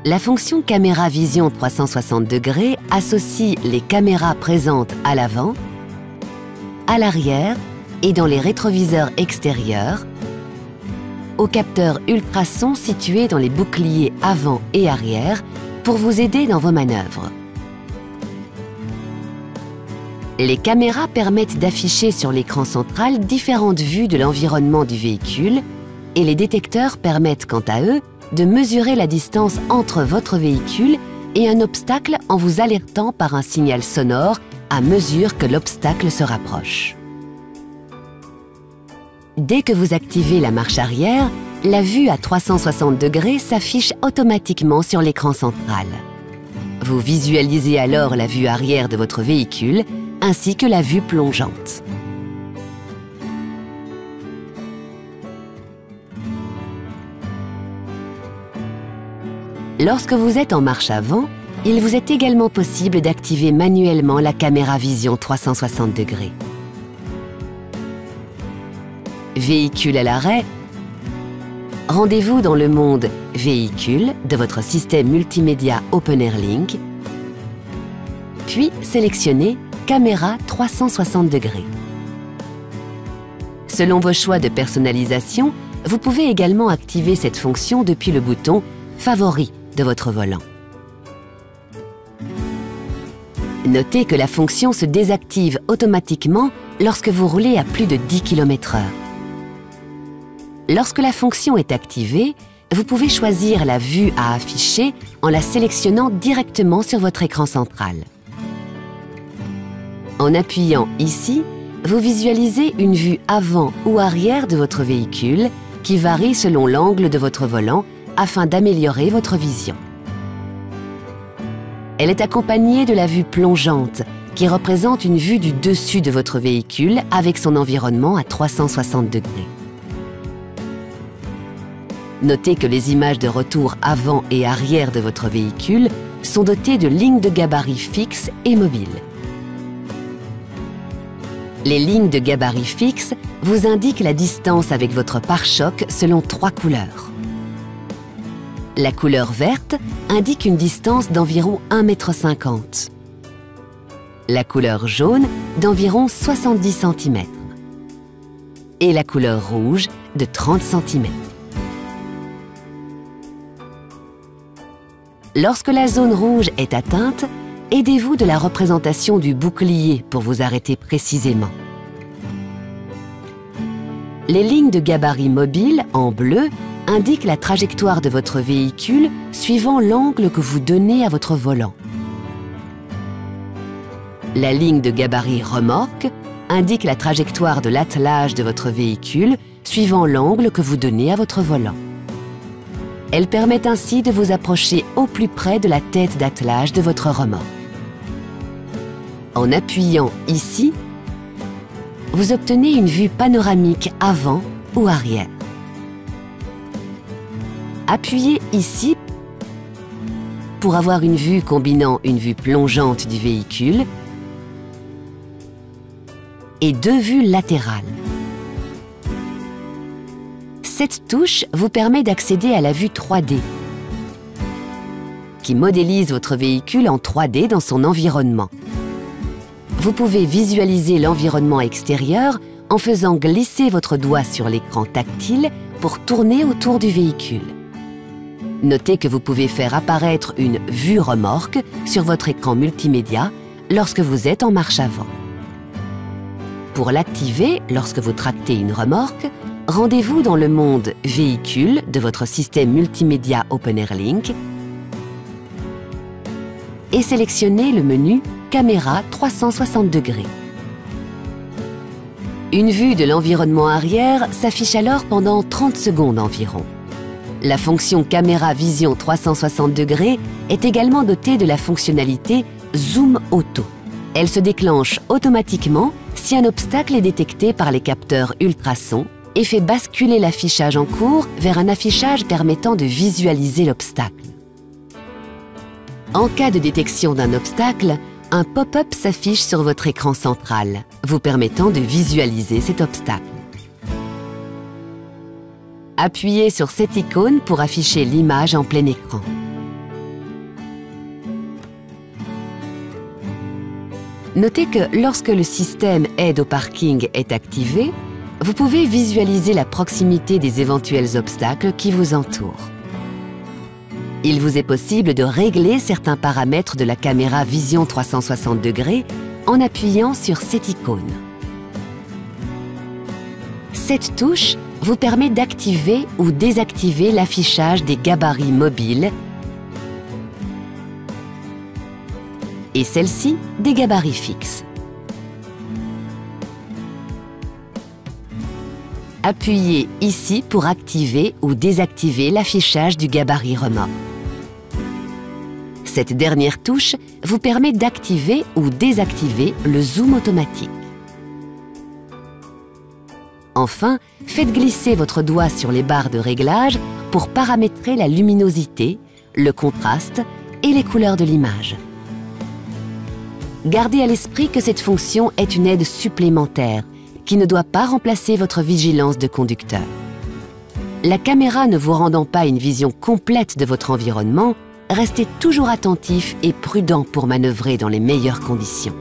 La fonction caméra vision 360 degrés associe les caméras présentes à l'avant, à l'arrière et dans les rétroviseurs extérieurs aux capteurs ultrasons situés dans les boucliers avant et arrière pour vous aider dans vos manœuvres. Les caméras permettent d'afficher sur l'écran central différentes vues de l'environnement du véhicule et les détecteurs permettent quant à eux de mesurer la distance entre votre véhicule et un obstacle en vous alertant par un signal sonore à mesure que l'obstacle se rapproche. Dès que vous activez la marche arrière, la vue à 360 degrés s'affiche automatiquement sur l'écran central. Vous visualisez alors la vue arrière de votre véhicule ainsi que la vue plongeante. Lorsque vous êtes en marche avant, il vous est également possible d'activer manuellement la caméra vision 360 degrés. Véhicule à l'arrêt, rendez-vous dans le mode Véhicule de votre système multimédia OpenAirLink, puis sélectionnez Caméra 360 degrés. Selon vos choix de personnalisation, vous pouvez également activer cette fonction depuis le bouton Favoris de votre volant. Notez que la fonction se désactive automatiquement lorsque vous roulez à plus de 10 km/h. Lorsque la fonction est activée, vous pouvez choisir la vue à afficher en la sélectionnant directement sur votre écran central. En appuyant ici, vous visualisez une vue avant ou arrière de votre véhicule qui varie selon l'angle de votre volant afin d'améliorer votre vision. Elle est accompagnée de la vue plongeante qui représente une vue du dessus de votre véhicule avec son environnement à 360 degrés. Notez que les images de retour avant et arrière de votre véhicule sont dotées de lignes de gabarit fixes et mobiles. Les lignes de gabarit fixes vous indiquent la distance avec votre pare-choc selon 3 couleurs. La couleur verte indique une distance d'environ 1,50 m. La couleur jaune d'environ 70 cm. Et la couleur rouge de 30 cm. Lorsque la zone rouge est atteinte, aidez-vous de la représentation du bouclier pour vous arrêter précisément. Les lignes de gabarit mobile en bleu indiquent la trajectoire de votre véhicule suivant l'angle que vous donnez à votre volant. La ligne de gabarit remorque indique la trajectoire de l'attelage de votre véhicule suivant l'angle que vous donnez à votre volant. Elle permet ainsi de vous approcher au plus près de la tête d'attelage de votre remorque. En appuyant ici, vous obtenez une vue panoramique avant ou arrière. Appuyez ici pour avoir une vue combinant une vue plongeante du véhicule et 2 vues latérales. Cette touche vous permet d'accéder à la vue 3D, qui modélise votre véhicule en 3D dans son environnement. Vous pouvez visualiser l'environnement extérieur en faisant glisser votre doigt sur l'écran tactile pour tourner autour du véhicule. Notez que vous pouvez faire apparaître une vue remorque sur votre écran multimédia lorsque vous êtes en marche avant. Pour l'activer lorsque vous tractez une remorque, rendez-vous dans le mode Véhicule de votre système multimédia OpenAirLink et sélectionnez le menu Caméra 360 degrés. Une vue de l'environnement arrière s'affiche alors pendant 30 secondes environ. La fonction Caméra Vision 360 degrés est également dotée de la fonctionnalité Zoom Auto. Elle se déclenche automatiquement si un obstacle est détecté par les capteurs ultrasons et fait basculer l'affichage en cours vers un affichage permettant de visualiser l'obstacle. En cas de détection d'un obstacle, un pop-up s'affiche sur votre écran central, vous permettant de visualiser cet obstacle. Appuyez sur cette icône pour afficher l'image en plein écran. Notez que lorsque le système Aide au parking est activé, vous pouvez visualiser la proximité des éventuels obstacles qui vous entourent. Il vous est possible de régler certains paramètres de la caméra Vision 360 degrés en appuyant sur cette icône. Cette touche vous permet d'activer ou désactiver l'affichage des gabarits mobiles et celle-ci des gabarits fixes. Appuyez ici pour activer ou désactiver l'affichage du gabarit remorque. Cette dernière touche vous permet d'activer ou désactiver le zoom automatique. Enfin, faites glisser votre doigt sur les barres de réglage pour paramétrer la luminosité, le contraste et les couleurs de l'image. Gardez à l'esprit que cette fonction est une aide supplémentaire qui ne doit pas remplacer votre vigilance de conducteur. La caméra ne vous rendant pas une vision complète de votre environnement, restez toujours attentif et prudent pour manœuvrer dans les meilleures conditions.